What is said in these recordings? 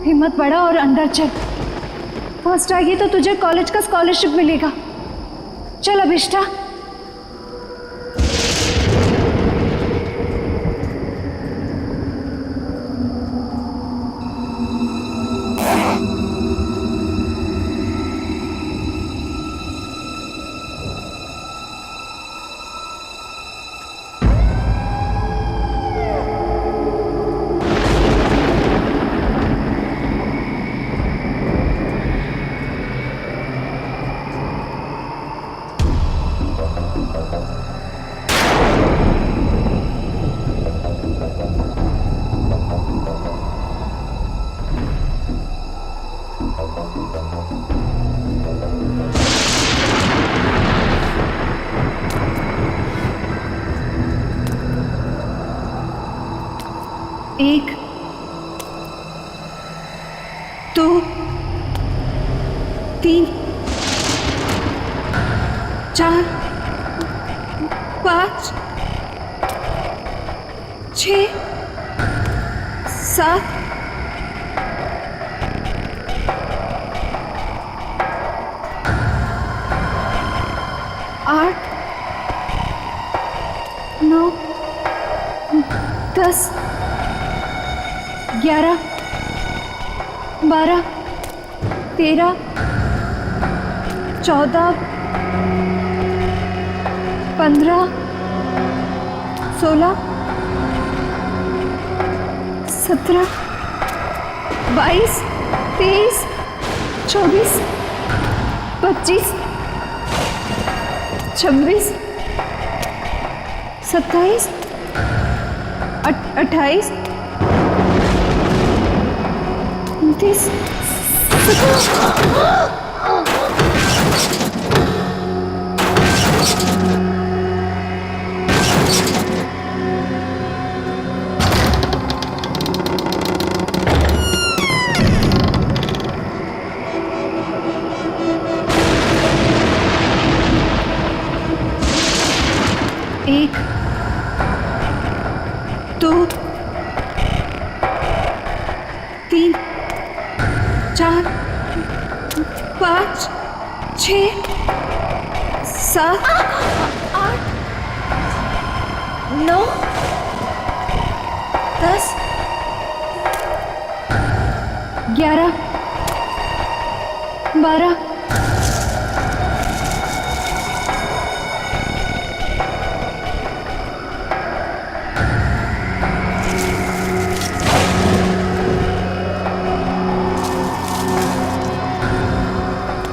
हिम्मत बढ़ा और अंदर चल। फर्स्ट आएगी तो तुझे कॉलेज का स्कॉलरशिप मिलेगा। चल अभिष्ठा। एक, दो, तीन, चार, पाँच, 6, 7, 8, 9, 10, 11, 12, 13, 14, 15, 16, 17, 22, 23, 24, 25, 26, 27, 28, 29, 1, 2, 3, 4, 5, 6, 7, 8, 9, 10, 11, 12,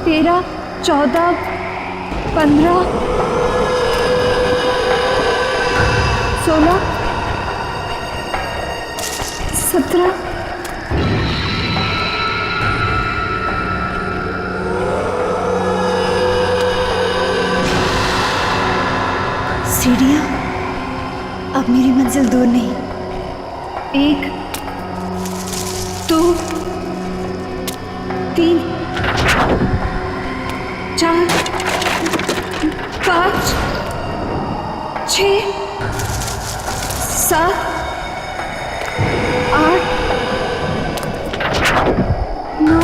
13, 14, 15, 16, 17, सीढ़ियाँ। अब मेरी मंजिल दूर नहीं। 1, 2, 3, 4, 5, 6, 7, 8, 9,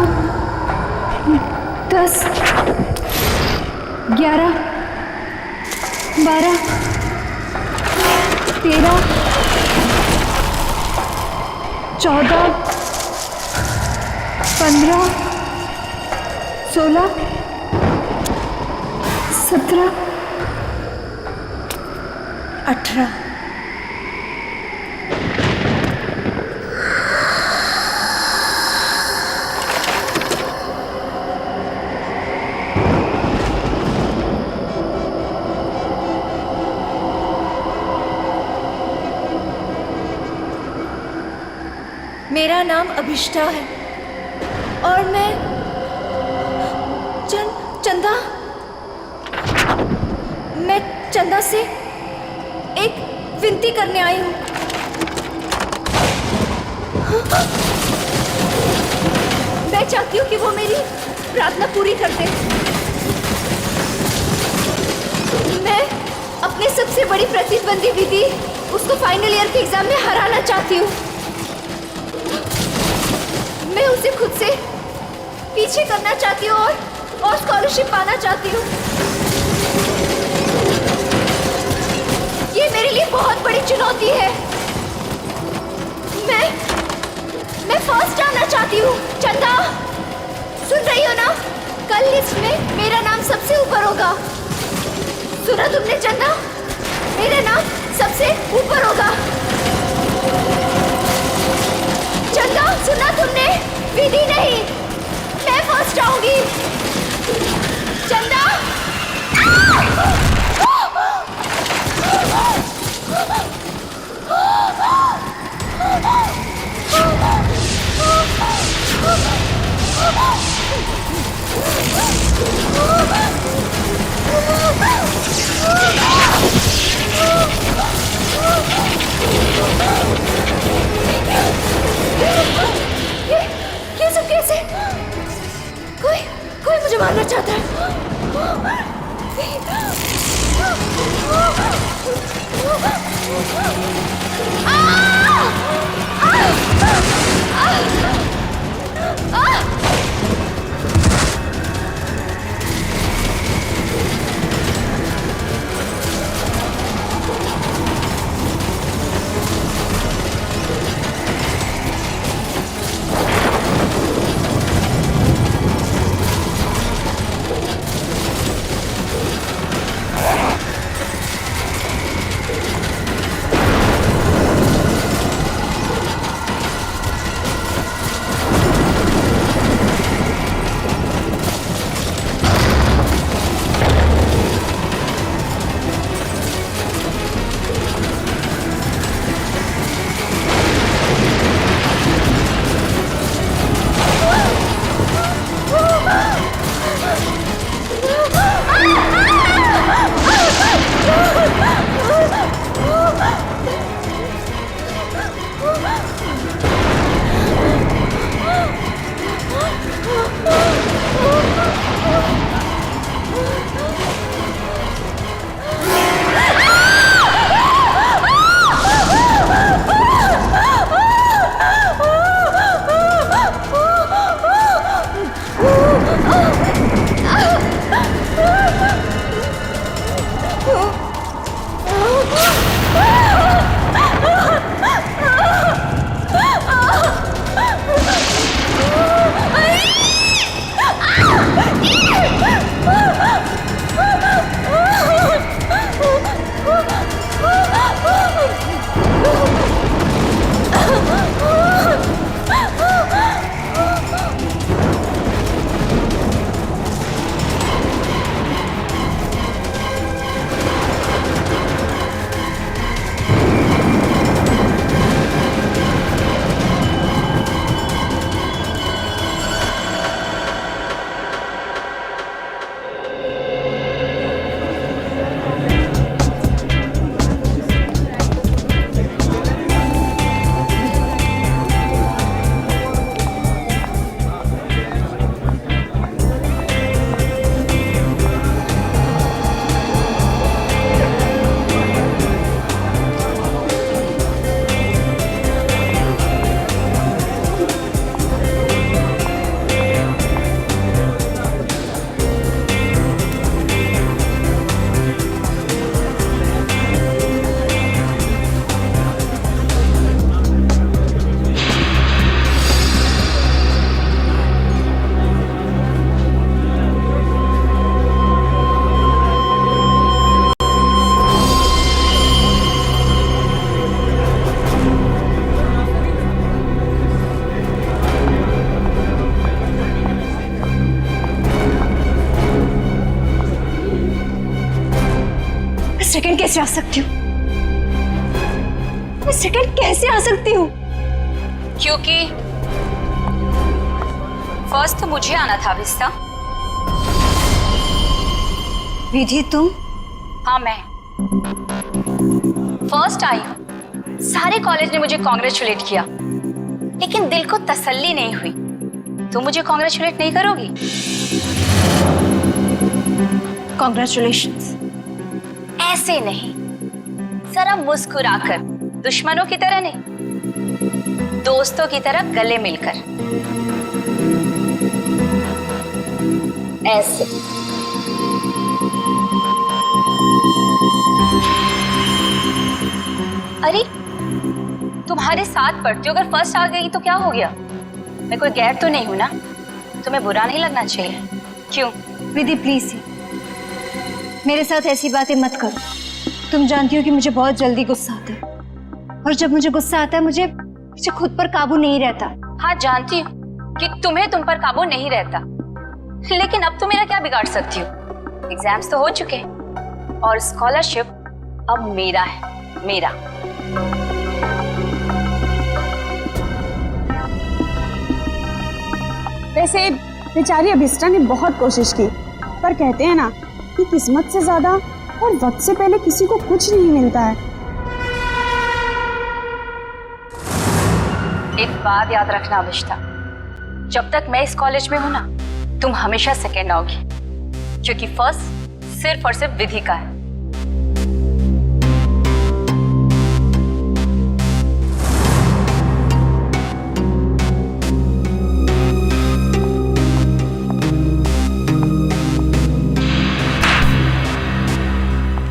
10, 11, 12, 13, 14, 15, 16, 17, 18। मेरा नाम अभिष्ठा है और मैं चंदा से एक विनती करने आई हूँ। मैं चाहती हूँ कि वो मेरी प्रार्थना पूरी कर दे। अपने सबसे बड़ी प्रतिद्वंदी विधि उसको फाइनल ईयर के एग्जाम में हराना चाहती हूँ। मैं उसे खुद से पीछे करना चाहती हूँ और स्कॉलरशिप पाना चाहती हूँ। ये मेरे लिए बहुत बड़ी चुनौती है। मैं फर्स्ट आना चाहती हूँ। चंदा, सुन रही हो ना? कल लिस्ट में मेरा नाम सबसे ऊपर होगा। सुना तुमने चंदा? मेरा नाम सबसे ऊपर होगा। चंदा, सुना तुमने? विधि नहीं, मैं फर्स्ट आऊंगी। चंदा, ये सब कैसे? कोई मुझे मारना चाहता है। सेकंड कैसे आ सकती हूँ? मैं सेकंड कैसे आ सकती हूँ? क्योंकि फर्स्ट तो मुझे आना था विस्ता। विधि तुम? हाँ मैं फर्स्ट आई हूँ। सारे कॉलेज ने मुझे कॉन्ग्रेचुलेट किया, लेकिन दिल को तसल्ली नहीं हुई। तुम मुझे कॉन्ग्रेचुलेट नहीं करोगी? कॉन्ग्रेचुलेशंस। ऐसे नहीं, जरा मुस्कुराकर, दुश्मनों की तरह नहीं, दोस्तों की तरह गले मिलकर, ऐसे। अरे तुम्हारे साथ पढ़ती हूँ, अगर फर्स्ट आ गई तो क्या हो गया? मैं कोई गैर तो नहीं हूं ना, तुम्हें बुरा नहीं लगना चाहिए। क्यों? विधि प्लीज मेरे साथ ऐसी बातें मत करो। तुम जानती हो कि मुझे बहुत जल्दी गुस्सा आता है, और जब मुझे गुस्सा आता है मुझे खुद पर काबू नहीं रहता। हाँ जानती हूँ कि तुम्हें तुम पर काबू नहीं रहता, लेकिन अब तुम मेरा क्या बिगाड़ सकती हो? एग्जाम्स तो हो चुके हैं और स्कॉलरशिप अब मेरा है, मेरा। वैसे बेचारी अभिष्टा ने बहुत कोशिश की, पर कहते हैं ना कि किस्मत से ज्यादा और वक्त से पहले किसी को कुछ नहीं मिलता है। एक बात याद रखना अभिष्टा, जब तक मैं इस कॉलेज में हूं ना, तुम हमेशा सेकेंड आओगी, क्योंकि फर्स्ट सिर्फ और सिर्फ विधि का है।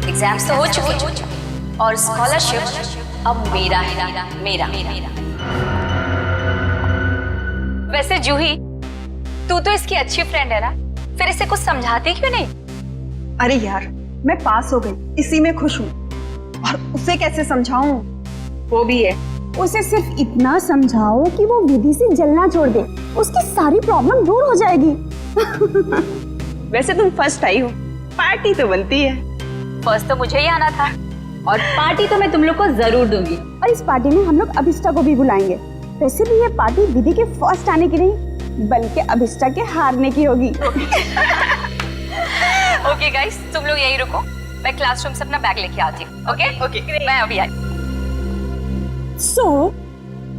एग्जाम्स तो हो चुके हैं और स्कॉलरशिप अब मेरा है, मेरा। वैसे जूही, तू तो इसकी अच्छी फ्रेंड है ना, फिर इसे कुछ समझाती क्यों नहीं? अरे यार, मैं पास हो गई, इसी में खुश हूँ, और उसे कैसे समझाऊं? वो भी है, उसे सिर्फ इतना समझाओ कि वो विधि से जलना छोड़ दे, उसकी सारी प्रॉब्लम दूर हो जाएगी। वैसे तुम फर्स्ट आई हो, पार्टी तो बनती है। फर्स्ट तो मुझे ही आना था, और पार्टी तो मैं तुम लोग को जरूर दूंगी। और इस पार्टी में हम लोग अभिष्टा को भी बुलाएंगे। वैसे भी ये पार्टी विधि के फर्स्ट आने की नहीं, बल्कि अभिष्टा के हारने की होगी। ओके गाइस, तुम लोग यहीं रुको, मैं क्लासरूम से अपना बैग लेके आती हूँ। ओके, मैं अभी आई। सो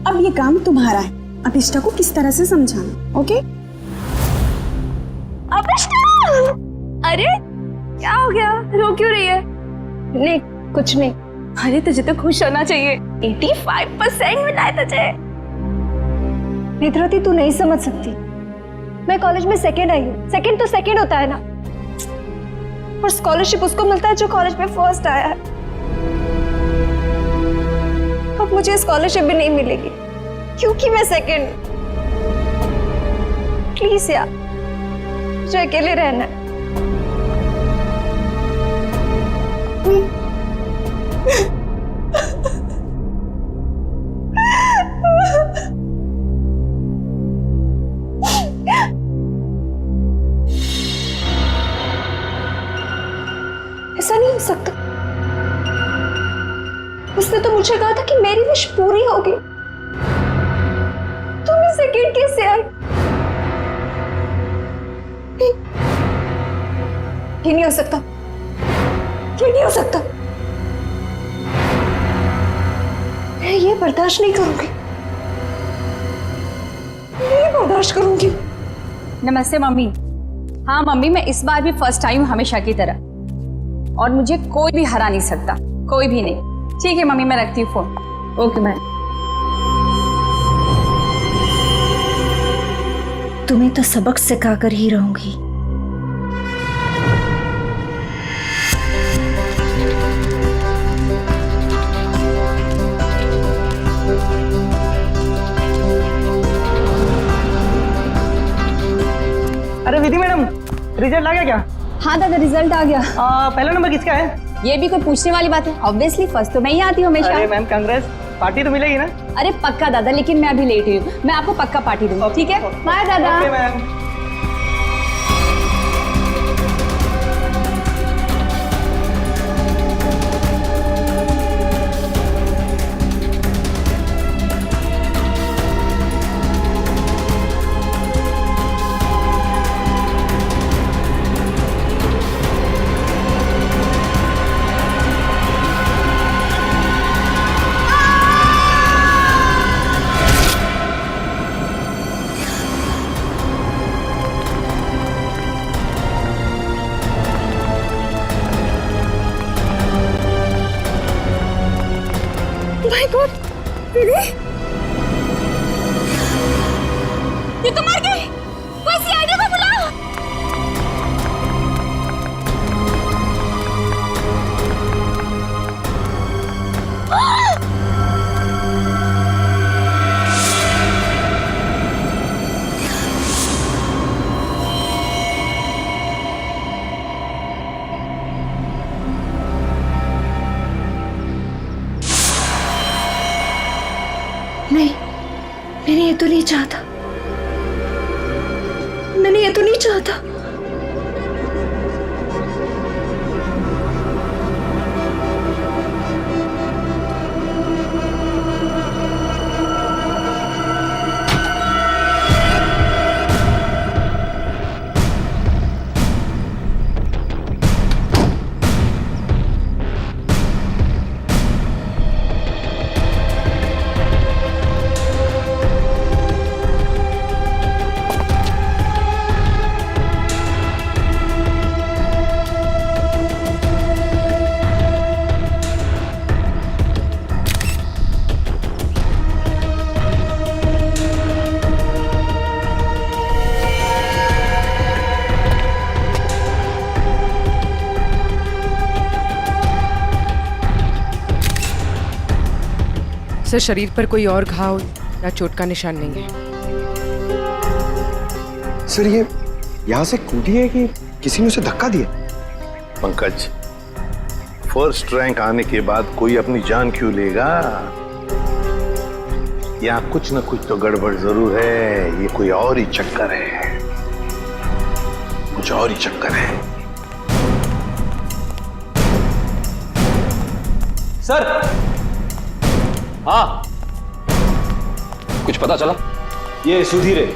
अब ये काम तुम्हारा है, अभिष्टा को किस तरह से समझाना। ओके? अभिष्टा! अरे क्या हो गया, रो क्यों रही है? नहीं कुछ नहीं। अरे तुझे तो खुश होना चाहिए, 85% मिला है तुझे। नेत्रवती तू नहीं समझ सकती, मैं कॉलेज में सेकंड आई हूँ। सेकंड तो सेकंड होता है ना, और स्कॉलरशिप उसको मिलता है जो कॉलेज में फर्स्ट आया है। अब मुझे स्कॉलरशिप भी नहीं मिलेगी क्योंकि मैं सेकंड। प्लीज यार, मुझे अकेले रहना है। ऐसा नहीं हो सकता, उसने तो मुझे कहा था कि मेरी विश पूरी होगी। तुम इस सेकंड कैसे आई? ये नहीं हो सकता, ये नहीं हो सकता। मैं ये बर्दाश्त नहीं करूंगी, नहीं बर्दाश्त करूंगी। नमस्ते मम्मी। हाँ मम्मी, मैं इस बार भी फर्स्ट आई हूँ हमेशा की तरह, और मुझे कोई भी हरा नहीं सकता, कोई भी नहीं। ठीक है मम्मी, मैं रखती हूँ फोन। Okay ma'am. तुम्हें तो सबक सिखाकर ही रहूंगी। अरे विधि मैडम, रिजल्ट आ गया क्या? हाँ दादा, रिजल्ट आ गया। पहला नंबर किसका है? ये भी कोई पूछने वाली बात है? ऑब्वियसली फर्स्ट तो मैं ही आती हूँ हमेशा। अरे मैम कांग्रेस, पार्टी तो मिलेगी ना? अरे पक्का दादा, लेकिन मैं अभी लेट हुई हूँ, मैं आपको पक्का पार्टी दूंगी। ठीक है, बाय दादा। Okay ma'am. गॉड, विधि, ये तो मर गई। कोई सीआईडी को बुलाओ। नहीं, मैंने ये तो नहीं चाहता, मैंने ये तो नहीं चाहता। सर, शरीर पर कोई और घाव या चोट का निशान नहीं है। सर, ये यहाँ से कूदी है कि किसी ने उसे धक्का दिया? पंकज, फर्स्ट रैंक आने के बाद कोई अपनी जान क्यों लेगा? यहाँ कुछ न कुछ तो गड़बड़ जरूर है। ये कोई और ही चक्कर है, कुछ और ही चक्कर है। सर, हाँ, कुछ पता चला? ये सुधीर है।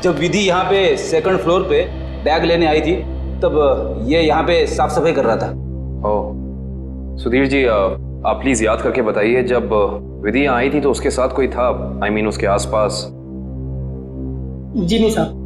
जब विधि यहाँ पे सेकंड फ्लोर पे बैग लेने आई थी तब ये यहाँ पे साफ सफाई कर रहा था। ओह, सुधीर जी, आप प्लीज याद करके बताइए, जब विधि यहाँ आई थी तो उसके साथ कोई था? I mean, उसके आसपास? जी नहीं साहब।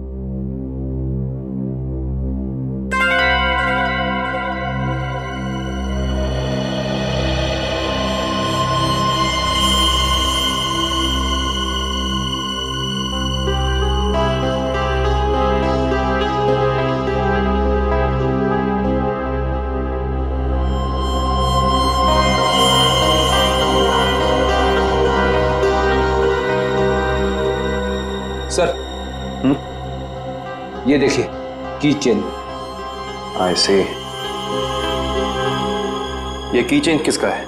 सर, ये देखिए, की चेन। I see। ये की चेन किसका है?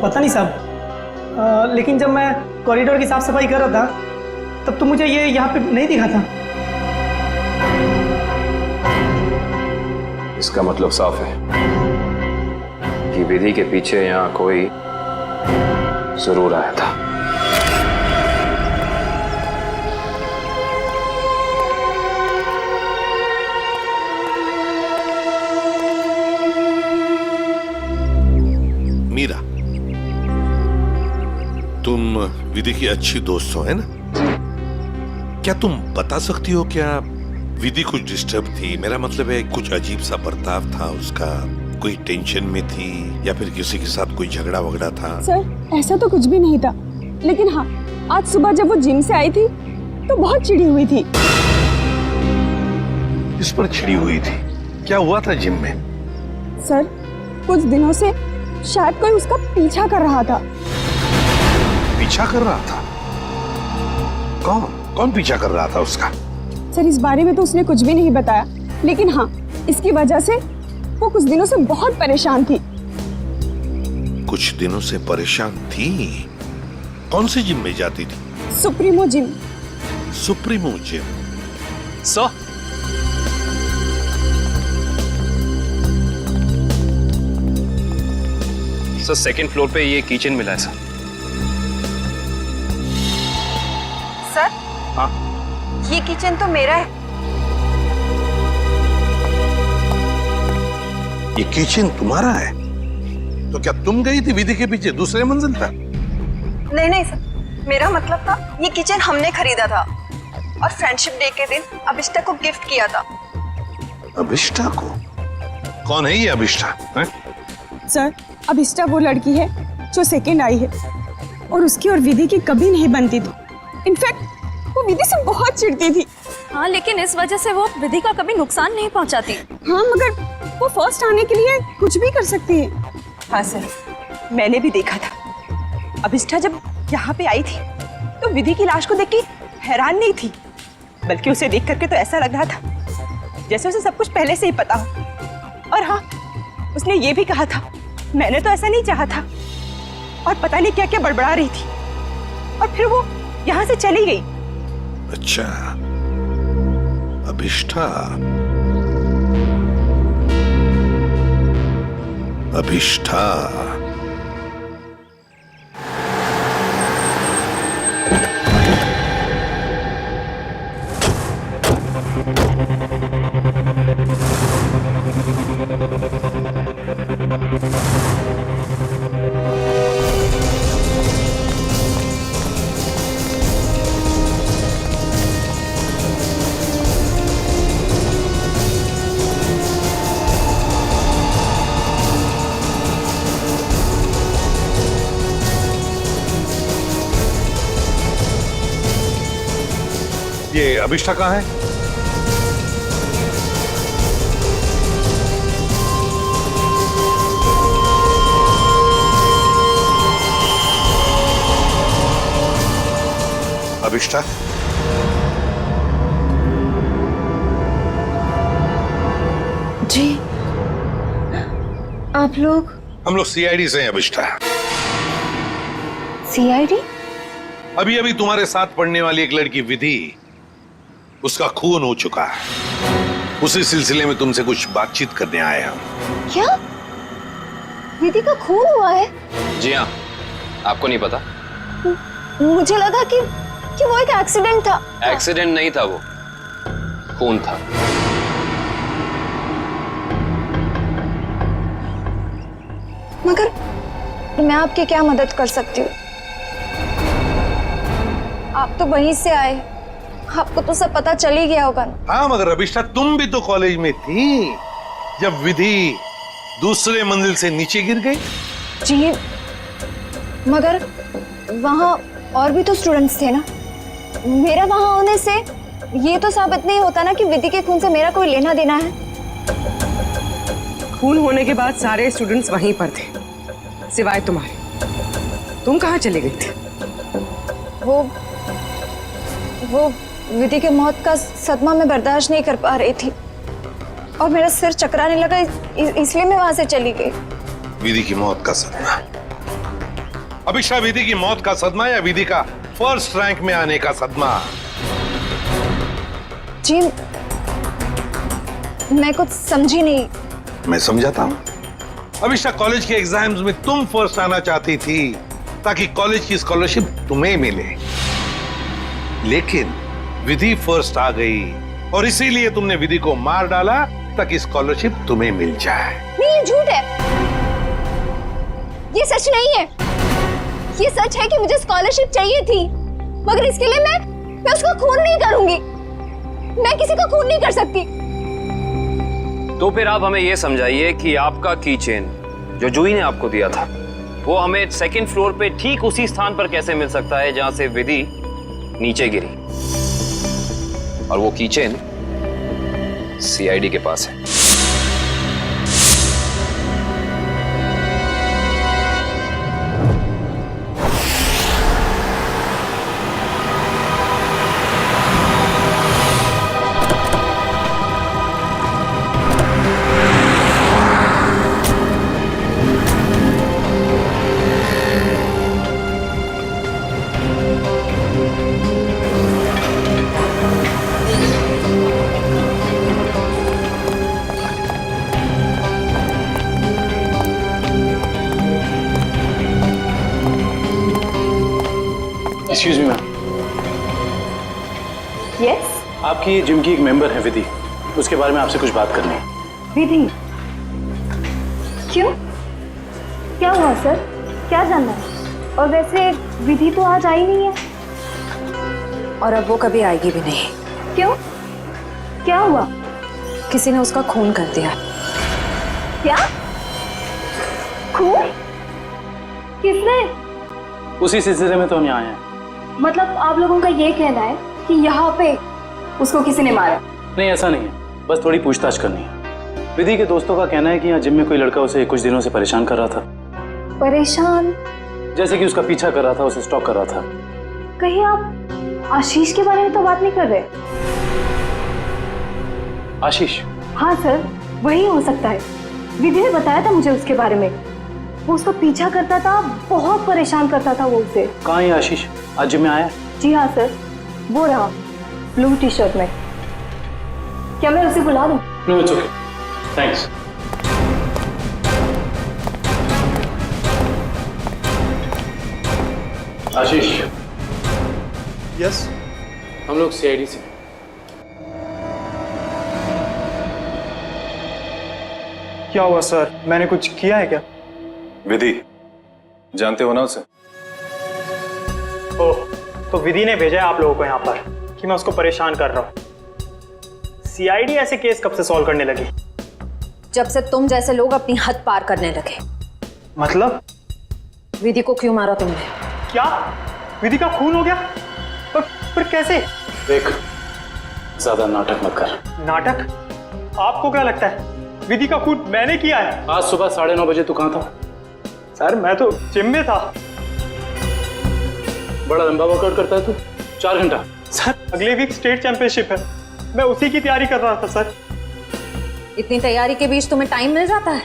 पता नहीं साहब, लेकिन जब मैं कॉरिडोर की साफ सफाई कर रहा था तब तो मुझे ये यहाँ पे नहीं दिखा था। इसका मतलब साफ है कि विधि के पीछे यहाँ कोई जरूर आया था। मीरा, तुम विधि की अच्छी दोस्त हो, है ना? क्या तुम बता सकती हो क्या विधि कुछ डिस्टर्ब थी? मेरा मतलब है, कुछ अजीब सा बर्ताव था उसका, कोई टेंशन में थी या फिर किसी के साथ कोई झगड़ा वगड़ा था? सर, ऐसा तो कुछ भी नहीं था, लेकिन हाँ, आज सुबह जब वो जिम से आई थी तो बहुत चिढ़ी हुई थी। इस पर चिढ़ी हुई थी? क्या हुआ था जिम में? सर, कुछ दिनों से शायद कोई उसका पीछा कर रहा था। पीछा कर रहा था? कौन पीछा कर रहा था उसका? सर, इस बारे में तो उसने कुछ भी नहीं बताया, लेकिन हाँ, इसकी वजह से वो कुछ दिनों से बहुत परेशान थी। कुछ दिनों से परेशान थी? कौन सी जिम में जाती थी? Supremo gym. Supremo gym? Sir, second floor पे ये किचन मिला है सर। सर, हाँ, ये किचन तो मेरा है। ये किचन तुम्हारा है? तो क्या तुम गई थी विधि के पीछे दूसरे मंजिल पर? नहीं सर, मेरा मतलब था ये किचन हमने खरीदा था और फ्रेंडशिप डे के दिन अभिष्टा को गिफ्ट किया था। अभिष्टा को? कौन है ये अभिष्टा? सर, अभिष्टा वो लड़की है जो सेकंड आई है, और उसकी और विधि की कभी नहीं बनती थी। इनफैक्ट वो विधि से बहुत चिढ़ती थी। हाँ, लेकिन इस वजह से वो विधि का कभी नुकसान नहीं पहुंचाती। हाँ, मगर वो फर्स्ट आने के लिए कुछ भी कर सकती है। हाँ सर, मैंने भी देखा था। अभिष्ठा जब यहाँ पे आई थी तो विधि की लाश को देख के हैरान नहीं थी, बल्कि उसे देख करके तो ऐसा लग रहा था जैसे उसे सब कुछ पहले से ही पता हो। और हाँ, उसने ये भी कहा था, मैंने तो ऐसा नहीं चाहा था, और पता नहीं क्या क्या बड़बड़ा रही थी, और फिर वो यहाँ से चली गई। अच्छा, अभिष्ठा। अभिष्ठा ये अभिष्ठा कहाँ है? अभिष्ठा, जी आप लोग? हम लोग सीआईडी से हैं अभिष्ठा। सीआईडी? अभी अभी तुम्हारे साथ पढ़ने वाली एक लड़की विधि, उसका खून हो चुका है। उसी सिलसिले में तुमसे कुछ बातचीत करने आए हम। क्या विधि का खून हुआ है? जी हाँ, आपको नहीं पता? मुझे लगा कि वो एक एक्सीडेंट था। एक्सीडेंट नहीं था, वो खून था। मगर मैं आपकी क्या मदद कर सकती हूँ? आप तो वहीं से आए, आपको तो सब पता चल ही गया होगा ना। हाँ, मगर अभिष्ठा तुम भी तो कॉलेज में थी जब विधि दूसरे मंजिल से नीचे गिर गई। जी, मगर वहाँ और भी तो स्टूडेंट्स थे ना। मेरा वहाँ होने से ये तो साबित नहीं होता ना कि विधि के खून से मेरा कोई लेना देना है। खून होने के बाद सारे स्टूडेंट्स वहीं पर थे, सिवाय तुम्हारे। तुम कहाँ चले गई थी? वो विधि के मौत का सदमा मैं बर्दाश्त नहीं कर पा रही थी, और मेरा सिर चकराने लगा, इसलिए मैं वहां से चली गई। विधि की मौत का सदमा? अभिष्ठा, विधि की मौत का सदमा या विधि का फर्स्ट रैंक में आने का सदमा? जी, मैं कुछ समझी नहीं। मैं समझाता हूँ। अभिष्ठा, कॉलेज के एग्जाम्स में तुम फर्स्ट आना चाहती थी ताकि कॉलेज की स्कॉलरशिप तुम्हें मिले, लेकिन विधि फर्स्ट आ गई और इसीलिए तुमने विधि को मार डाला ताकि स्कॉलरशिप तुम्हें मिल जाए। नहीं, ये झूठ है, ये सच नहीं है। ये सच है कि मुझे स्कॉलरशिप चाहिए थी, मगर इसके लिए मैं उसका खून नहीं करूंगी। मैं किसी का खून नहीं कर सकती। तो फिर आप हमें ये समझाइए कि आपका की चेन जो जूही ने आपको दिया था, वो हमें सेकंड फ्लोर पे ठीक उसी स्थान पर कैसे मिल सकता है जहां से विधि नीचे गिरी, और वो की चेन सीआईडी के पास है। Excuse me ma'am. यस, आपकी जिम की एक मेंबर है विधि, उसके बारे में आपसे कुछ बात करनी है। विधि? क्यों? क्या हुआ सर? क्या जानना है? और वैसे विधि तो आज आई नहीं है, और अब वो कभी आएगी भी नहीं। क्यों? क्या हुआ? किसी ने उसका खून कर दिया। क्या? खून? किसने? उसी सिलसिले में तो हम यहाँ आए हैं। मतलब आप लोगों का ये कहना है कि यहाँ पे उसको किसी ने मारा? नहीं, ऐसा नहीं है, बस थोड़ी पूछताछ करनी है। विधि के दोस्तों का कहना है कि यहाँ जिम में कोई लड़का उसे कुछ दिनों से परेशान कर रहा था। परेशान? जैसे कि उसका पीछा कर रहा था, उसे स्टॉक कर रहा था। कहीं आप आशीष के बारे में तो बात नहीं कर रहे? आशीष? हाँ सर, वही हो सकता है। विधि ने बताया था मुझे उसके बारे में। वो उसका पीछा करता था, बहुत परेशान करता था वो उसे। कहाँ है आशीष? आज जिम में आया? जी हाँ सर, वो रहा ब्लू टी शर्ट में। क्या मैं उसे बुला दूं? No, it's okay, thanks. Ashish. Yes. हम लोग सीआईडी से। क्या हुआ सर? मैंने कुछ किया है क्या? विधि, जानते हो ना उसे? ओह, तो विधि ने भेजा है आप लोगों को यहाँ पर कि मैं उसको परेशान कर रहा हूँ। सीआईडी ऐसे केस कब से सॉल्व करने लगी? जब से तुम जैसे लोग अपनी हद पार करने लगे। मतलब? विधि को क्यों मारा तुमने? क्या? विधि का खून हो गया? पर कैसे? देख, ज्यादा नाटक मत कर। नाटक? आपको क्या लगता है विधि का खून मैंने किया है? आज सुबह 9:30 बजे तू कहाँ था? सर मैं तो जिम में था। बड़ा लंबा वर्कआउट करता है तू, 4 घंटा। सर अगले वीक स्टेट चैंपियनशिप है, मैं उसी की तैयारी कर रहा था सर। इतनी तैयारी के बीच तुम्हें टाइम मिल जाता है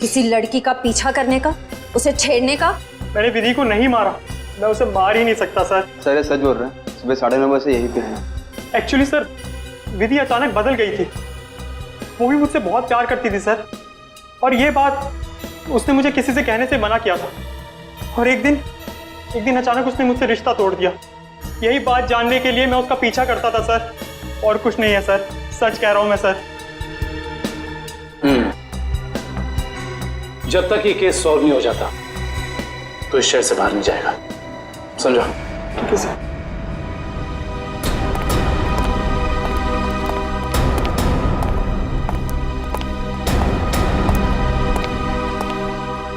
किसी लड़की का पीछा करने का, उसे छेड़ने का? मैंने विधि को नहीं मारा, मैं उसे मार ही नहीं सकता सर। सर ये सच बोल रहे हैं, सुबह 9:30 बजे से यहीं पे हैं। एक्चुअली सर विधि अचानक बदल गई थी, वो भी मुझसे बहुत प्यार करती थी सर, और ये बात उसने मुझे किसी से कहने से मना किया था। और एक दिन अचानक उसने मुझसे रिश्ता तोड़ दिया। यही बात जानने के लिए मैं उसका पीछा करता था सर, और कुछ नहीं है सर, सच कह रहा हूं मैं सर। जब तक ये केस सॉल्व नहीं हो जाता तो इस शहर से बाहर नहीं जाएगा, समझो? ठीक है सर।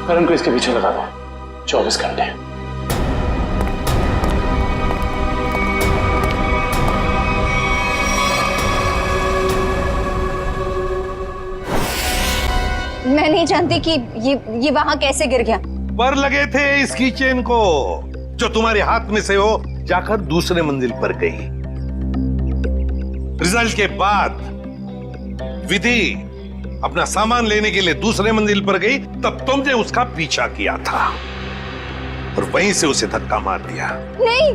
करण को इसके पीछे लगा दो 24 घंटे। मैं नहीं जानती कि ये वहां कैसे गिर गया। पर लगे थे इस कीचेन को जो तुम्हारे हाथ में से हो जाकर दूसरे मंजिल पर गई। रिजल्ट के बाद विधि अपना सामान लेने के लिए दूसरे मंजिल पर गई, तब तुमने उसका पीछा किया था और वहीं से उसे धक्का मार दिया। नहीं,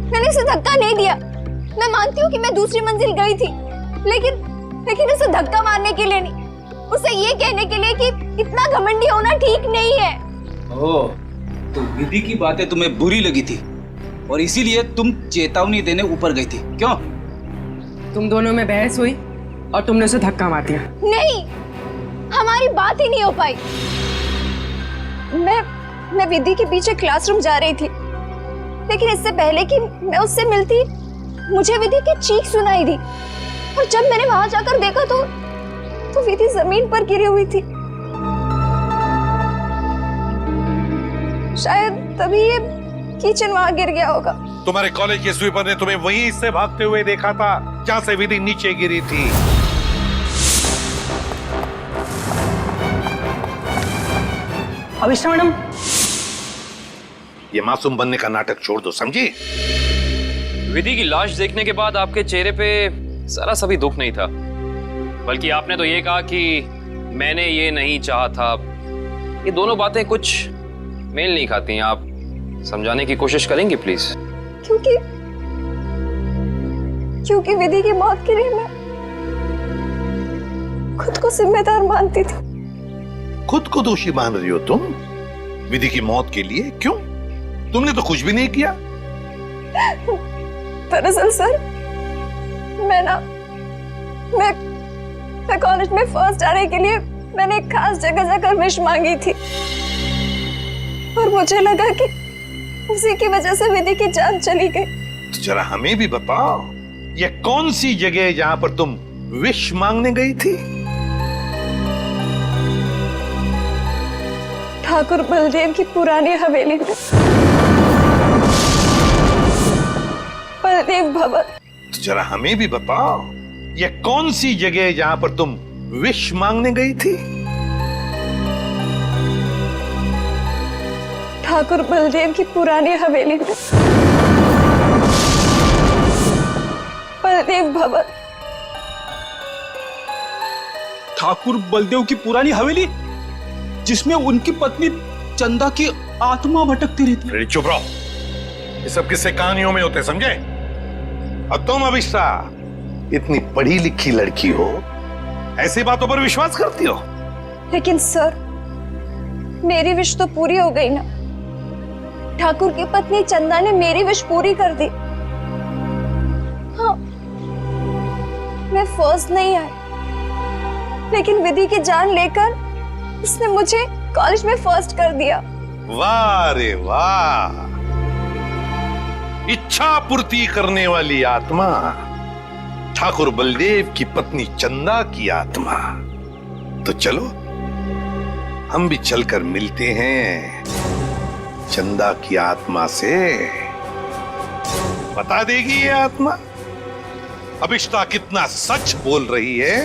मैंने उसे धक्का नहीं दिया। मैं मानती हूँ कि मैं दूसरी मंजिल गई थी, लेकिन उसे धक्का मारने के लिए नहीं, उसे ये कहने के लिए कि इतना घमंडी होना ठीक नहीं है। ओह, तो विधि की बातें तुम्हें बुरी लगी थी और इसीलिए तुम चेतावनी देने ऊपर गई थी, क्यों? तुम दोनों में बहस हुई और तुमने उसे धक्का मार दिया। नहीं, हमारी बात ही नहीं हो पाई। मैं विधि के पीछे क्लासरूम जा रही थी, लेकिन इससे पहले कि मैं उससे मिलती मुझे विधि की चीख सुनाई दी, और जब मैंने वहां जाकर देखा तो विधि जमीन पर गिरी हुई थी। शायद तभी ये किचन वहां गिर गया होगा। तुम्हारे कॉलेज के स्वीपर ने तुम्हें वहीं से भागते हुए देखा था जहां से विधि नीचे गिरी थी। अविष्टा मैडम, ये मासूम बनने का नाटक छोड़ दो, समझी? विधि की लाश देखने के बाद आपके चेहरे पे जरा सा भी दुख नहीं था, बल्कि आपने तो ये कहा कि मैंने ये नहीं चाहा था। ये दोनों बातें कुछ मेल नहीं खाती हैं। आप समझाने की कोशिश करेंगी प्लीज? क्योंकि विधि की मौत के लिए मैं खुद को जिम्मेदार मानती थी। खुद को दोषी मान रही हो तुम विधि की मौत के लिए? क्यों? तुमने तो कुछ भी नहीं किया। दरअसल सर, मैं कॉलेज में फर्स्ट आने के लिए मैंने एक खास जगह जाकर विश मांगी थी, और मुझे लगा कि उसी की वजह से विधि की जान चली गई। तो जरा हमें भी बताओ, ये कौन सी जगह है जहां पर तुम विश मांगने गई थी? ठाकुर बलदेव की पुरानी हवेली में, बलदेव भवन। तो जरा हमें भी बताओ, ये कौन सी जगह है जहां पर तुम विश मांगने गई थी? ठाकुर बलदेव की पुरानी हवेली में, बलदेव भवन। ठाकुर बलदेव की पुरानी हवेली, जिसमें उनकी पत्नी चंदा की आत्मा भटकती रहती है। अरे चुप रहो, ये सब किस्से कहानियों में होते, समझे? और तुम अभिष्टा इतनी पढ़ी लिखी लड़की हो, ऐसी बातों पर विश्वास करती हो? लेकिन सर, मेरी विश तो पूरी हो गई ना। ठाकुर की पत्नी चंदा ने मेरी विश पूरी कर दी। हाँ, मैं फर्स्ट नहीं आई, लेकिन विधि की जान लेकर उसने मुझे कॉलेज में फर्स्ट कर दिया। वाह रे वाह, इच्छा पूर्ति करने वाली आत्मा, ठाकुर बलदेव की पत्नी चंदा की आत्मा। तो चलो हम भी चलकर मिलते हैं चंदा की आत्मा से। बता देगी ये आत्मा अभिष्टा कितना सच बोल रही है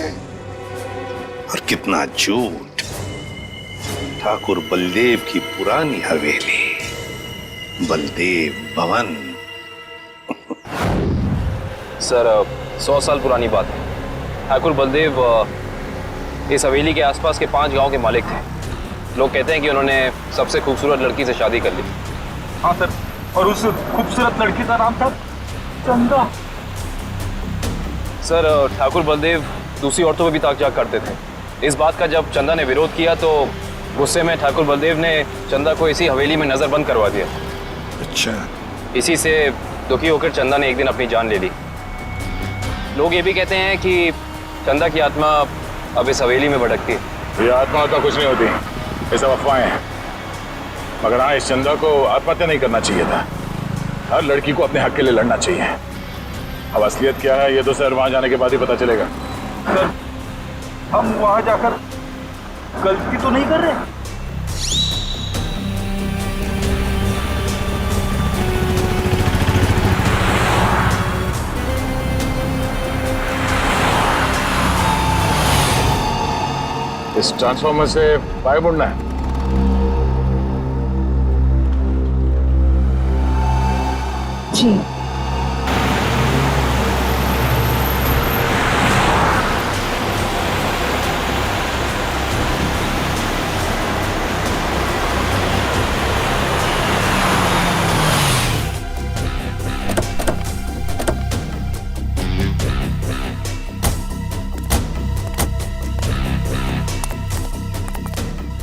और कितना झूठ। ठाकुर बलदेव की पुरानी हवेली, बलदेव भवन। सर 100 साल पुरानी बात है। ठाकुर बलदेव इस हवेली के आसपास के 5 गांव के मालिक थे। लोग कहते हैं कि उन्होंने सबसे खूबसूरत लड़की से शादी कर ली। हाँ सर, और उस खूबसूरत लड़की का नाम था चंदा। सर ठाकुर बलदेव दूसरी औरतों पे भी ताक झाक करते थे। इस बात का जब चंदा ने विरोध किया तो गुस्से में ठाकुर बलदेव ने चंदा को इसी हवेली में नजरबंद करवा दिया। अच्छा। इसी से दुखी होकर चंदा ने एक दिन अपनी जान ले ली। लोग ये भी कहते हैं कि चंदा की आत्मा अब इस हवेली में भटकती है। ये आत्मा तो कुछ नहीं होती, ये सब अफवाहें हैं। मगर हाँ, इस चंदा को आत्महत्या नहीं करना चाहिए था। हर लड़की को अपने हक के लिए लड़ना चाहिए। अब असलियत क्या है ये तो सर वहां जाने के बाद ही पता चलेगा। सर, हम वहां जाकर गलती तो नहीं कर रहे? इस ट्रांसफार्मर से बाहर मुड़ना है। जी।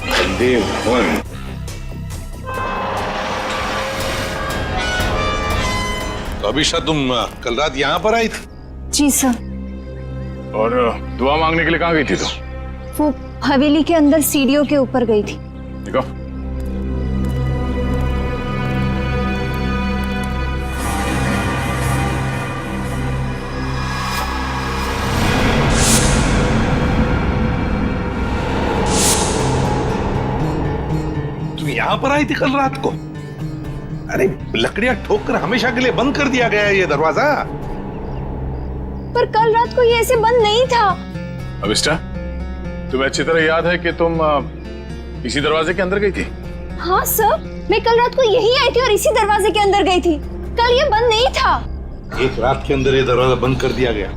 बलदेव भवन। तो अभिषा तुम कल रात यहाँ पर आई थी? जी सर। और दुआ मांगने के लिए कहाँ गई थी तो? वो हवेली के अंदर सीढ़ियों के ऊपर गई थी। देखो, तुम यहाँ पर आई थी कल रात को? अरे लकड़ियां ठोककर हमेशा के लिए बंद कर दिया गया है ये दरवाजा। पर कल रात को ये ऐसे बंद नहीं था। अभिष्टा, तुम्हें अच्छी तरह याद है कि तुम इसी दरवाजे के अंदर गई थी? हाँ सर, मैं कल रात को यही आई थी और इसी दरवाजे के अंदर गई थी। कल ये बंद नहीं था। एक रात के अंदर ये दरवाजा बंद कर दिया गया।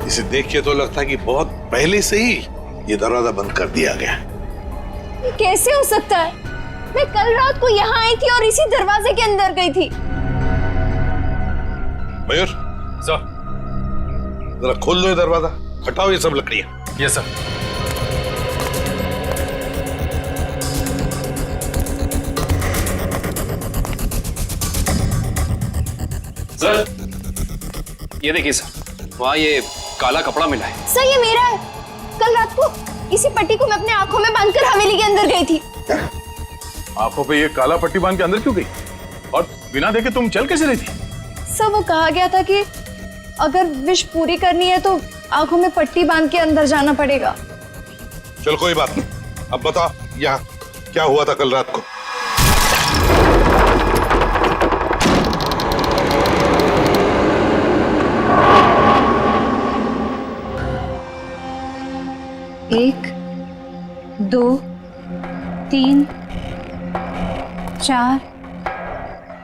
इसे देख के तो लगता है कि बहुत पहले से ही ये दरवाजा बंद कर दिया गया। ये कैसे हो सकता है? मैं कल रात को यहाँ आई थी और इसी दरवाजे के अंदर गई थी। मयूर सर। जरा खोल दो ये दरवाजा, हटाओ ये सब लकड़ियां। Yes sir. सर ये देखिए सर, वहाँ ये काला कपड़ा मिला है। सर ये मेरा है। कल रात को इसी पट्टी को मैं अपने आंखों में बांधकर हवेली के अंदर गई थी। आंखों पे ये काला पट्टी बांध के अंदर क्यों गई? और बिना देखे तुम चल कैसे रही थी? सर वो कहा गया था कि अगर विश पूरी करनी है तो आंखों में पट्टी बांध के अंदर जाना पड़ेगा। चल कोई बात नहीं, अब बता यहाँ क्या हुआ था कल रात को? एक, 2, 3, 4,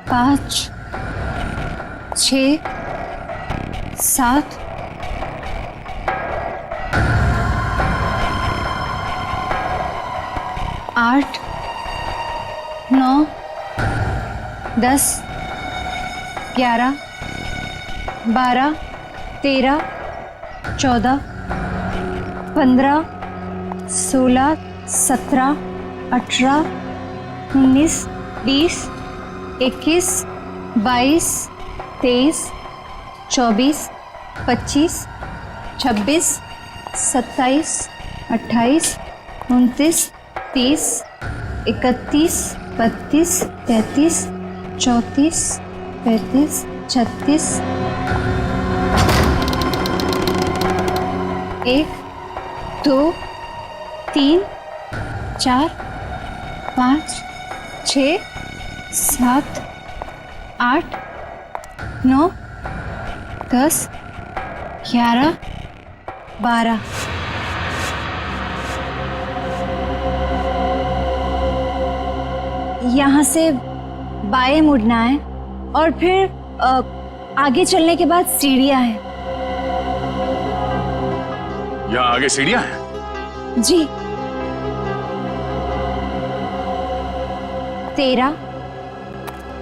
5, 6, 7, 8, 9, 10, 11, 12, 13, 14, 15, 16, 17, 18, 19, 20, 21, 22, 23, 24, 25, 26, 27, 28, 29, 30, 31, 32, 33, 34, 35, 36, 1, 2, 3, 4, 5, 6, 7, 8, 9, 10, 11, 12। यहाँ से बाएं मुड़ना है और फिर आगे चलने के बाद सीढ़ियाँ हैं। यहाँ आगे सीढ़ियाँ हैं? जी। 13,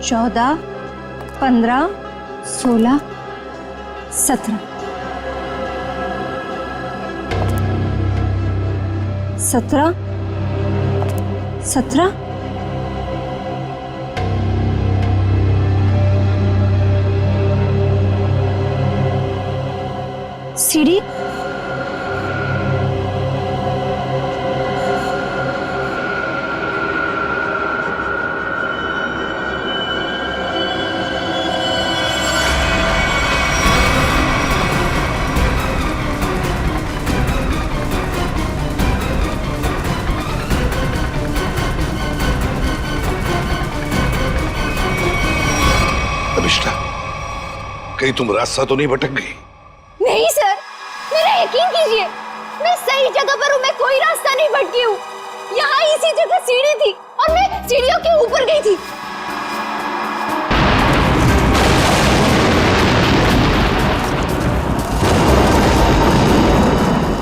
14, 15, 16, 17, 17, 17, सीढ़ी अभिष्टा, कहीं तुम रास्ता तो नहीं भटक गई? नहीं सर, मेरा यकीन कीजिए, मैं सही जगह पर हूँ। मैं कोई रास्ता नहीं भटकी हूँ। यहाँ इसी जगह सीढ़ी थी और मैं सीढ़ियों के ऊपर गई थी।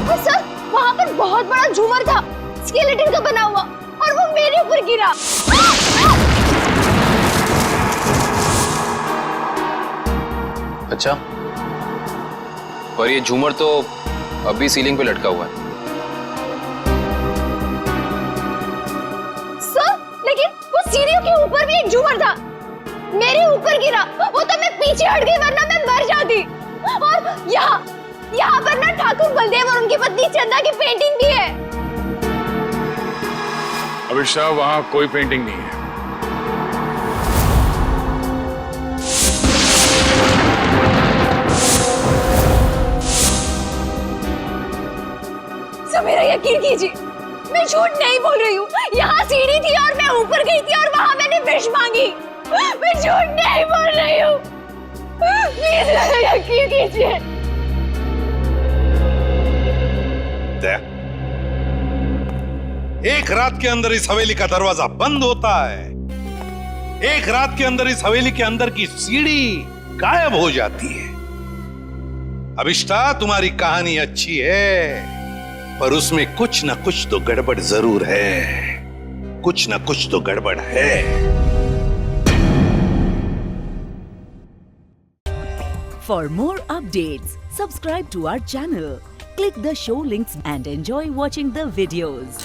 और सर, वहाँ पर बहुत बड़ा झूमर था, स्केलेटन का बना हुआ, और वो मेरे ऊपर गिरा। अच्छा, पर ये झूमर तो अभी सीलिंग पे लटका हुआ है। सर, लेकिन वो सीढ़ियों के ऊपर भी एक झूमर था, मेरे ऊपर गिरा। वो तो मैं पीछे हट गई, वरना मैं मर जाती। और यहाँ पर ना ठाकुर बलदेव और उनकी पत्नी चंदा की पेंटिंग भी है। अभिषा, वहाँ कोई पेंटिंग नहीं है। मेरा यकीन कीजिए, मैं झूठ नहीं बोल रही हूँ। यहाँ सीढ़ी थी और मैं ऊपर गई थी और वहाँ मैंने विश मांगी। मैं झूठ नहीं बोल रही हूँ। प्लीज मेरा यकीन कीजिए। एक रात के अंदर इस हवेली का दरवाजा बंद होता है, एक रात के अंदर इस हवेली के अंदर की सीढ़ी गायब हो जाती है। अभिष्टा, तुम्हारी कहानी अच्छी है, पर उसमें कुछ ना कुछ तो गड़बड़ जरूर है। कुछ ना कुछ तो गड़बड़ है। For more updates, subscribe to our channel, click the show links and enjoy watching the videos.